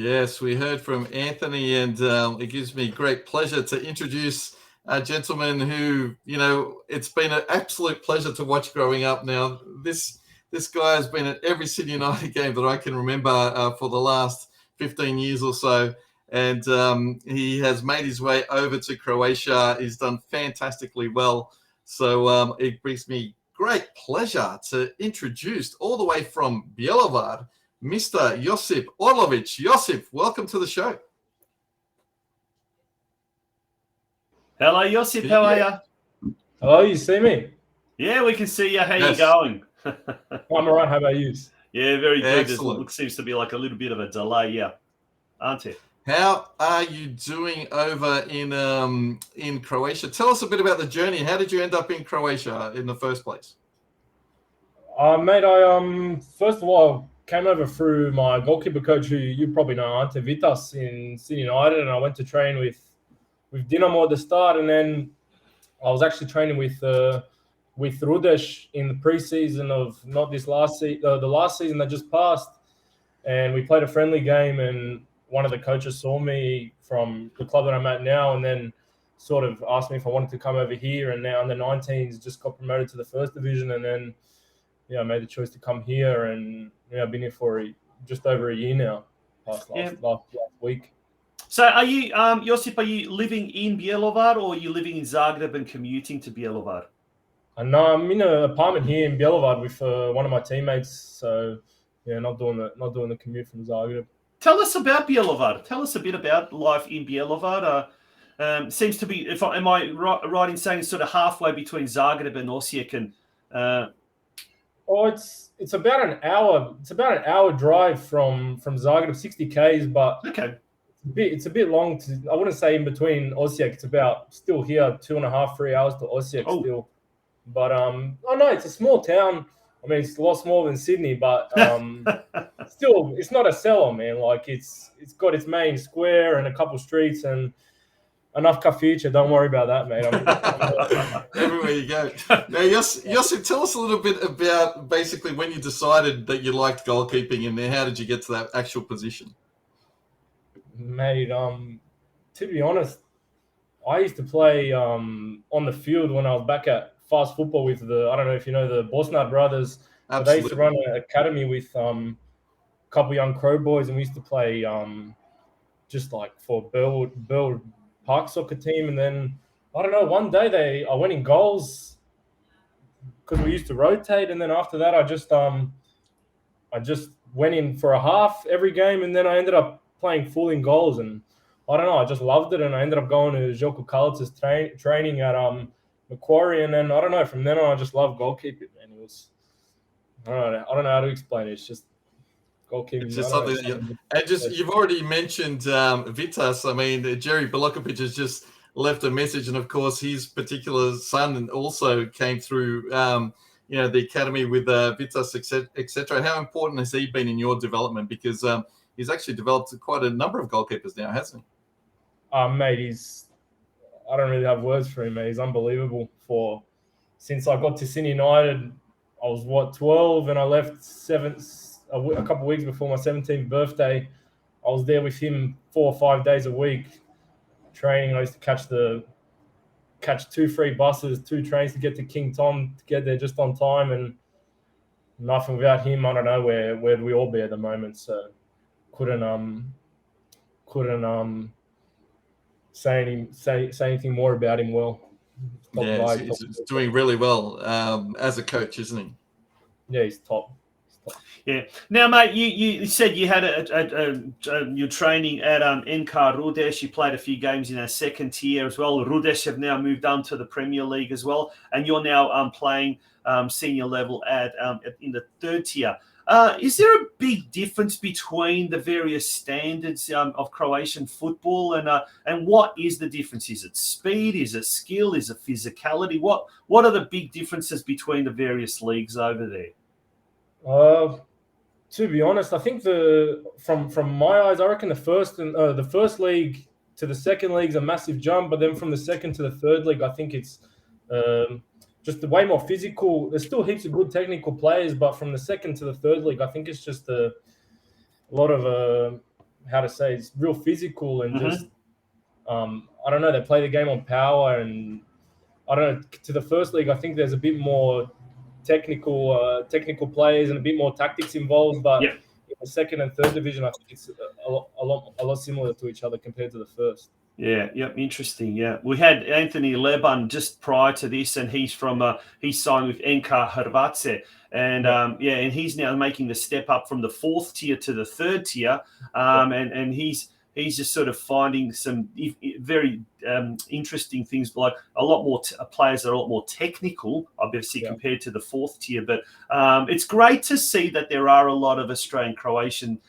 Yes, we heard from Anthony, and it gives me great pleasure to introduce a gentleman who, it's been an absolute pleasure to watch growing up. Now, this guy has been at every Sydney United game that I can remember for the last 15 years or so, and he has made his way over to Croatia. He's done fantastically well, so it brings me great pleasure to introduce all the way from Bjelovar, Mr. JOSIP Orlovic. JOSIP, welcome to the show. Hello, JOSIP. How are you? Hello, you see me? Yeah, we can see you. How you going? I'm all right. How about you? Yeah, very good. Excellent. There seems to be like a little bit of a delay, yeah, aren't it? How are you doing over in Croatia? Tell us a bit about the journey. How did you end up in Croatia in the first place? Mate, I first of all came over through my goalkeeper coach, who you probably know, Ante Vitas in Sydney United, and I went to train with Dinamo at the start, and then I was actually training with Rudeš in the preseason of not this last season, the last season that just passed, and we played a friendly game, and one of the coaches saw me from the club that I'm at now, and then sort of asked me if I wanted to come over here, and now under 19s just got promoted to the first division, and then I made the choice to come here, and I've been here for just over a year now, last week. So are you, JOSIP, are you living in Bjelovar, or are you living in Zagreb and commuting to Bjelovar? No, I'm in an apartment here in Bjelovar with one of my teammates, so not doing the commute from Zagreb. Tell us about Bjelovar. Tell us a bit about life in Bjelovar. Seems to be, am I right in saying, sort of halfway between Zagreb and Osijek, and it's about an hour. It's about an hour drive from Zagreb, 60 k's, but okay, it's a bit long. I wouldn't say in between Osijek. It's about still here 2.5, 3 hours to Osijek still. But no, it's a small town. I mean, it's a lot smaller than Sydney, but still, it's not a cellar, man. Like it's got its main square and a couple streets and enough cafiche. Don't worry about that, mate. Everywhere you go. Now, JOSIP, tell us a little bit about basically when you decided that you liked goalkeeping, and then how did you get to that actual position? Mate, to be honest, I used to play on the field when I was back at fast football with I don't know if you know the Bosnard brothers. They used to run an academy with a couple young Crow boys, and we used to play just like for Burl Park soccer team. And then I don't know, one day I went in goals because we used to rotate, and then after that I just went in for a half every game, and then I ended up playing full in goals, and I don't know, I just loved it, and I ended up going to Željko Kalic's training at Macquarie, and then I don't know, from then on I just loved goalkeeping, and it was I don't know how to explain it. It's just goalkeeping. It's just something that you've already mentioned Vitas. I mean, Jerry Bjelovar has just left a message, and of course his particular son also came through the academy with Vitas, etc. How important has he been in your development? Because he's actually developed quite a number of goalkeepers now, hasn't he? Mate, I don't really have words for him, mate. He's unbelievable. Since I got to Sydney United, I was 12, and I left a couple of weeks before my 17th birthday. I was there with him 4 or 5 days a week training. I used to catch 2 free buses, 2 trains to get to King Tom, to get there just on time, and nothing without him. I don't know where'd we all be at the moment. So couldn't say anything more about him. Well, he's doing really well as a coach, isn't he? Yeah, he's top. Yeah. Now, mate, you said you had your training at NK Rudeš. You played a few games in our second tier as well. Rudeš have now moved on to the Premier League as well, and you're now playing senior level in the third tier. Is there a big difference between the various standards of Croatian football, and what is the difference? Is it speed? Is it skill? Is it physicality? What are the big differences between the various leagues over there? To be honest, I think from my eyes, I reckon the first league to the second league is a massive jump, but then from the second to the third league, I think it's just way more physical. There's still heaps of good technical players, but from the second to the third league, I think it's just a lot of how to say, it's real physical and just I don't know. They play the game on power, and I don't know. To the first league, I think there's a bit more technical players and a bit more tactics involved. But Yeah. in the second and third division, I think it's a lot similar to each other compared to the first. Yeah, interesting. Yeah, we had Anthony Leban just prior to this, and he's from he's signed with NK Hrvatske, and and he's now making the step up from the 4th tier to the 3rd tier, and he's just sort of finding some very interesting things, like a lot more players that are a lot more technical, obviously, compared to the 4th tier. But it's great to see that there are a lot of Australian Croatian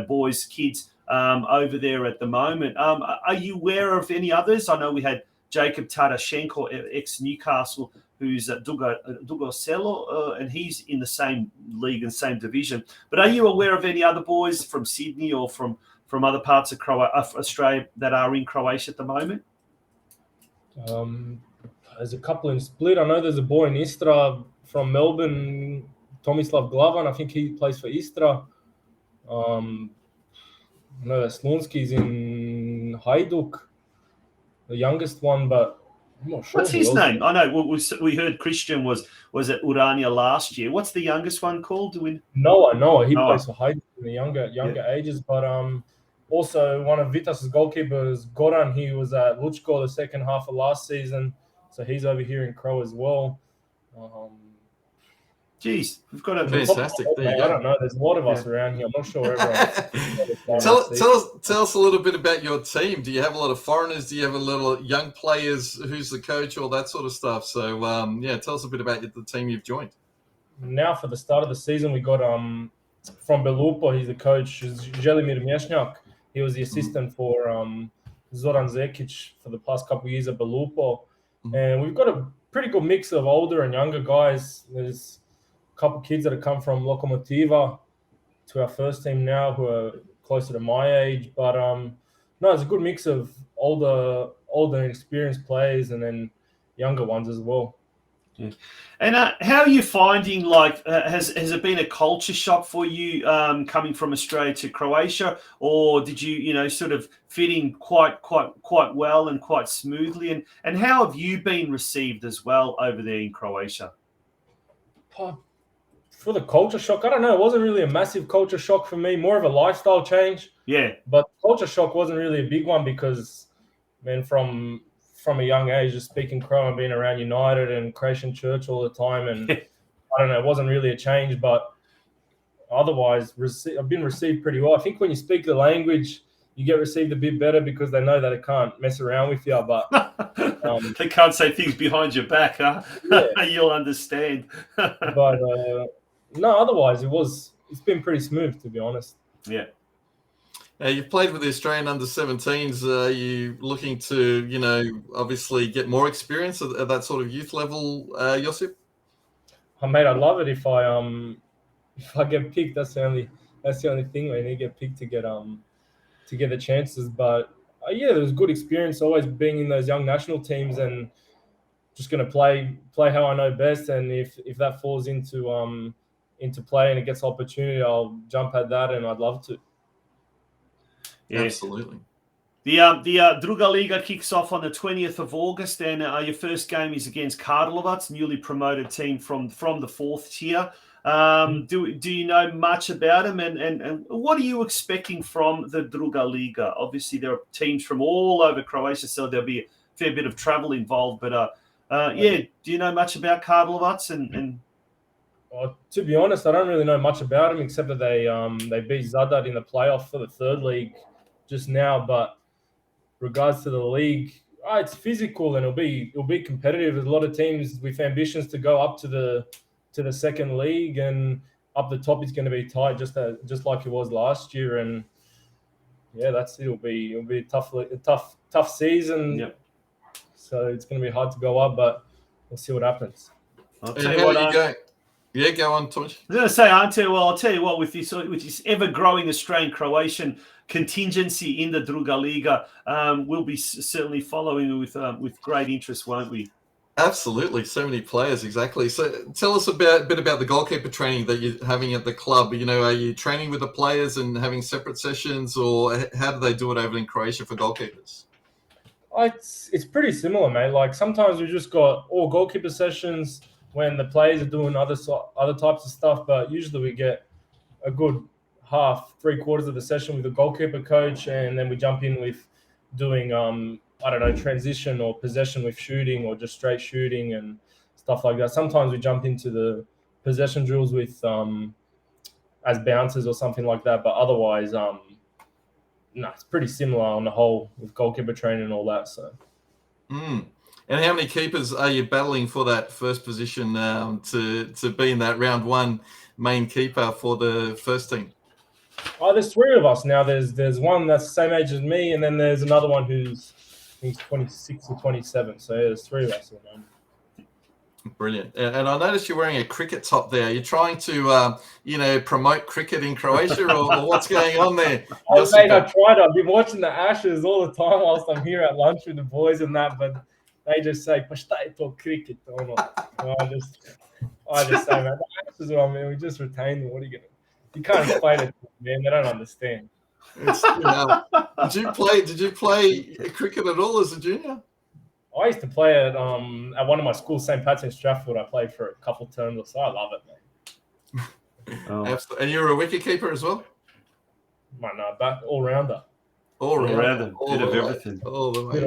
boys, kids over there at the moment. Are you aware of any others? I know we had Jacob Tadashenko, ex-Newcastle, who's at Dugo Selo, and he's in the same league and same division. But are you aware of any other boys from Sydney or from other parts of Australia that are in Croatia at the moment? There's a couple in Split. I know there's a boy in Istra from Melbourne, Tomislav Glavan. I think he plays for Istra. I know that Slunski's in Hajduk, the youngest one, but I'm not sure. What's his name? I know we heard Christian was at Urania last year. What's the youngest one called? Noah. He plays for Hajduk in the younger ages, but also one of Vitas's goalkeepers, Goran, he was at Lučko the second half of last season, so he's over here in Crow as well. Geez, we've got a fantastic. I don't know. There's a lot of us around here. I'm not sure everyone. Tell us a little bit about your team. Do you have a lot of foreigners? Do you have a lot of young players? Who's the coach? All that sort of stuff. So tell us a bit about the team you've joined. Now for the start of the season, we got from Bjelovar. He's the coach. Želimir Mjesnjak. He was the assistant for Zoran Zekic for the past couple of years at Bjelovar. And we've got a pretty good mix of older and younger guys. There's couple kids that have come from Lokomotiva to our first team now who are closer to my age, but no, it's a good mix of older and experienced players and then younger ones as well. Yeah. And how are you finding, like, has it been a culture shock for you coming from Australia to Croatia, or did you sort of fit in quite well and quite smoothly, and how have you been received as well over there in Croatia? For the culture shock, I don't know. It wasn't really a massive culture shock for me, more of a lifestyle change. Yeah. But culture shock wasn't really a big one because, man, from a young age, just speaking Crow and being around United and Croatian church all the time, and I don't know, it wasn't really a change. But otherwise, I've been received pretty well. I think when you speak the language, you get received a bit better because they know that it can't mess around with you. But they can't say things behind your back, huh? Yeah. You'll understand. But no, otherwise it's been pretty smooth, to be honest. Yeah. You've played with the Australian under-17s. Are you looking to, obviously get more experience at that sort of youth level, Josip? Mate, I'd love it if I get picked. That's the only thing. When you get picked to get the chances. But there was good experience always being in those young national teams, and just going to play how I know best. And if that falls into play and it gets opportunity, I'll jump at that, and I'd love to. Yeah. Absolutely. The Druga Liga kicks off on the 20th of August, and your first game is against Karlovac, newly promoted team from the 4th tier. Do you know much about them, and what are you expecting from the Druga Liga? Obviously, there are teams from all over Croatia, so there'll be a fair bit of travel involved. But do you know much about Karlovac? And to be honest, I don't really know much about them except that they beat Zadar in the playoff for the 3rd league just now. But regards to the league, it's physical and it'll be competitive. There's a lot of teams with ambitions to go up to the 2nd league, and up the top is going to be tight, just like it was last year. And it'll be a tough season. Yep. So it's going to be hard to go up, but we'll see what happens. I'll tell you what. Yeah, go on, Tosh. I was going to say, I'll tell you what, with this ever-growing Australian-Croatian contingency in the Druga Liga, we'll be certainly following with great interest, won't we? Absolutely, so many players, exactly. So tell us a bit about the goalkeeper training that you're having at the club. You know, are you training with the players and having separate sessions, or how do they do it over in Croatia for goalkeepers? It's pretty similar, mate. Like sometimes we just got all goalkeeper sessions when the players are doing other types of stuff, but usually we get a good half, 3/4 of the session with the goalkeeper coach, and then we jump in with doing I don't know, transition or possession with shooting or just straight shooting and stuff like that. Sometimes we jump into the possession drills with as bouncers or something like that, but otherwise no, it's pretty similar on the whole with goalkeeper training and all that. So And how many keepers are you battling for that first position to be in that round one main keeper for the first team? Oh, there's 3 of us now. There's one that's the same age as me, and then there's another one who's 26 or 27. So yeah, there's 3 of us at the moment. Brilliant. And I noticed you're wearing a cricket top there. You're trying to, promote cricket in Croatia, or what's going on there? Oh, mate, I tried. I've been watching the Ashes all the time whilst I'm here at lunch with the boys and that, but they just say, "Pa šta je to cricket?" I just say, "Man, the Ashes, we just retain them. What are you gonna? You can't explain it to them, man. They don't understand." Did you play cricket at all as a junior? I used to play at one of my schools, St. Pat's in Stratford. I played for a couple of terms, so I love it, man. Oh. Absolutely. And you're a wicket keeper as well? No, back all rounder. All rounder. Bit of everything. All the way.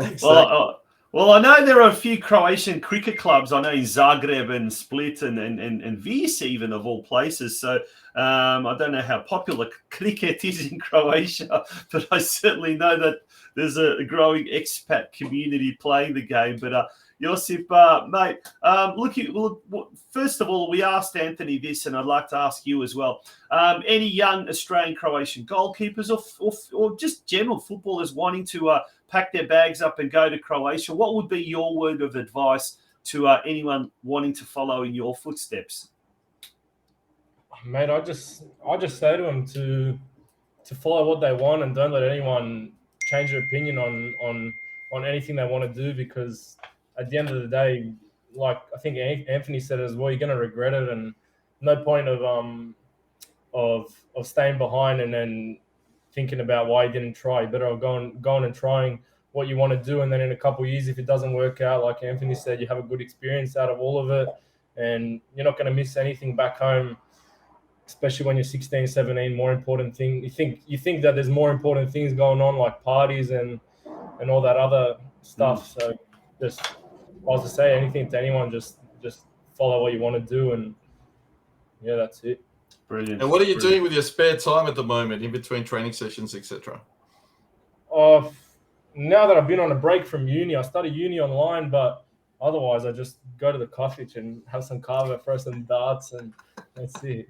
Exactly. Well, I know there are a few Croatian cricket clubs. I know in Zagreb and Split and Vis even, of all places. So I don't know how popular cricket is in Croatia, but I certainly know that there's a growing expat community playing the game. But Josip, mate, first of all, we asked Anthony this, and I'd like to ask you as well. Any young Australian Croatian goalkeepers or just general footballers wanting to pack their bags up and go to Croatia, what would be your word of advice to anyone wanting to follow in your footsteps? Mate, I just say to them to follow what they want and don't let anyone change their opinion on anything they want to do, because at the end of the day, like I think Anthony said as well, you're going to regret it, and no point of staying behind and then thinking about why you didn't try. You're better off going and trying what you want to do, and then in a couple of years, if it doesn't work out, like Anthony said, you have a good experience out of all of it, and you're not going to miss anything back home, especially when you're 16, 17. More important thing, you think that there's more important things going on, like parties and all that other stuff. So just, I was to say anything to anyone, just follow what you want to do, and yeah, that's it. Brilliant. And what are you doing with your spare time at the moment, in between training sessions, etc.? Now that I've been on a break from uni, I studied uni online, but otherwise I just go to the coffee and have some kava, throw some darts, and that's it.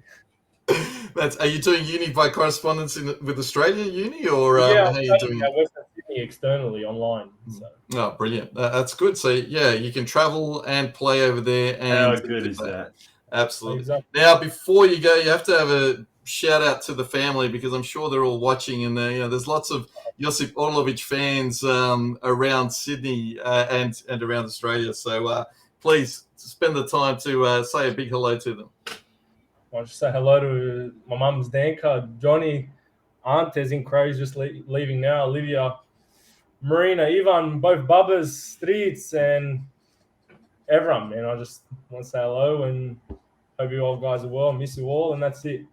Are you doing uni by correspondence with Australia uni, or how are you doing it? Western Sydney externally online. So. Oh, brilliant! That's good. So yeah, you can travel and play over there. And how good is that? Absolutely. Exactly. Now, before you go, you have to have a shout out to the family, because I'm sure they're all watching, and there's lots of JOSIP Orlowitz fans around Sydney and around Australia. So please spend the time to say a big hello to them. I just say hello to my mum's Danka, Johnny, Aunt is in Crows, just leaving now, Olivia, Marina, Ivan, both Bubbas, Streets, and everyone, man. I just want to say hello and hope you all guys are well. Miss you all, and that's it.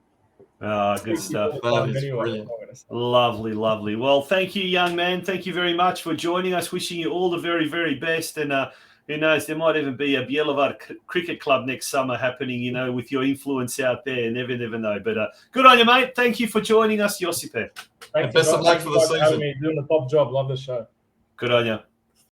Good stuff. Anyway. Lovely. Well, thank you, young man. Thank you very much for joining us. Wishing you all the very, very best. And who knows, there might even be a Bjelovar cricket club next summer happening, with your influence out there. Never know. But good on you, mate. Thank you for joining us, Josip. Best of luck for the season. Doing a top job. Love the show. Good on you.